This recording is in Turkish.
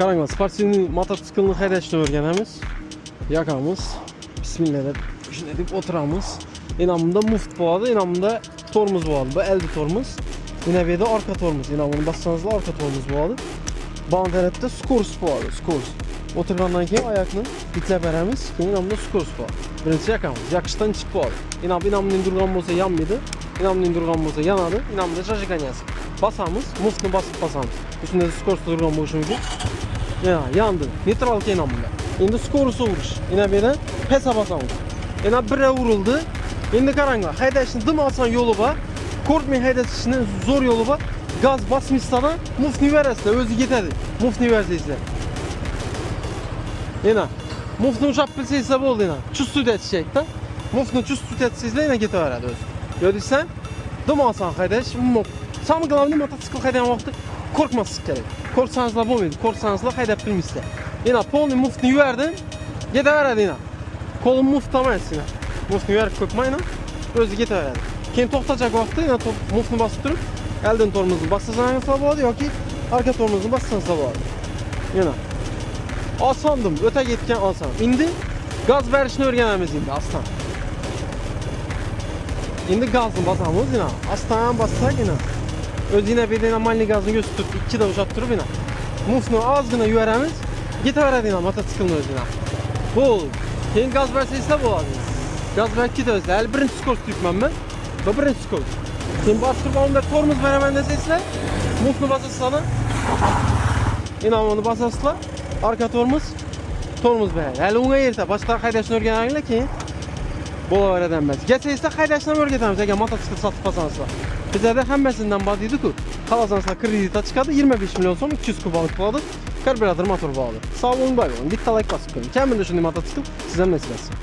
Qaranglar, sportивный mototsiklni haydashni o'rganamiz. Yakamiz. Bismillah deb shunday deb o'tiramiz. Yana bunda muft bo'ladi, yana bunda tormoz bo'ladi. Bu eldi tormoz. Yana bu yerda orqa tormoz. Yana buni bassanizlar orqa tormoz bo'ladi. Bu tarafda skors bo'ladi, skors. O'tirgandan keyin oyoqni bitlab beramiz, keyin bunda skors bo'ladi. Birinchi yakamiz, yakishdan chiqib bo'ladi. Yana bundan durgan bo'lsa yanmaydi, yana bundan durgan bo'lsa yanadi, yana bunda zajiganyasi. Basamiz, muftni basib basamiz. Üstünde skors durgan bo'lishi mumkin. Yana yandı. Neytral keyin bunda. Endi skorsi urish. Yana beri pesa basamiz. Yana biri urildi. Endi qaranglar, haydashning dim oson yo'li bor. Korkmay haydashning zo'r yo'li bor. Gaz basmaysizlar, muftni berasizlar, o'zi ketadi. Muftni bersangizlar. Yana muftni ushab bilsangizlar bo'ldi yana. Chustut etishakda. Muftni chustut etsangizlar yana ketaveradi o'zi. Ko'rdingizmi? Dim oson haydash. Самое главное, mototsikl haydagan vaqtda korkmaslik kerak. Korksanızlar bo'lmaydi. Korksanızlar haydab bilmaysizlar. Yana polni muftni yuvardim. Ketaveradi yana. Qo'lim muft emas yana. Muftni yuvarib ko'kmayna, o'zi ketaveradi. Keyin to'xtachak vaqtda yana muftni bosib turib, eldan tormozni bassangiz bo'ladi yoki orqa tormozni bassangiz bo'ladi. Yana osondim, o'ta ketgan oson. Endi gaz berishni o'rganamiz endi aslan. Endi gazni bosamiz yana. Aslan bassak yana. O'zina bedena malli gazni yo'sib turib, ikkida ushab turib yana. Muftni ozgina yuvaramiz, ketaveradi yana mototsiklni o'zina. Bo'ldi. Keyin gaz bersangizlar bo'ladi. Gaz berib ketasiz. Hali birinchi skors tuyibmanmi? Bu birinchi skors. Keyin bosib turib onda tormoz beraman desangizlar, muftni bosasizlar. Yana buni bosasizlar. Orqa tormoz beradi. Hali unga erta, boshqa haydashni o'rganinglar keyin bo'laveradi emas. Ketsangizlar haydashni o'rgatamiz agar mototsikl sotib qolsangizlar. Bizda hammasidan bor deydi-ku. Qalasanizlar kreditga chiqadi, 25 million so'm 200 kubalik bo'ladi. Karburator motor bo'ladi. Sog' bo'ling, boy bo'ling. Bitta like bosib qo'ying. Kamida shunday mototsikl sizdan nasib etsin.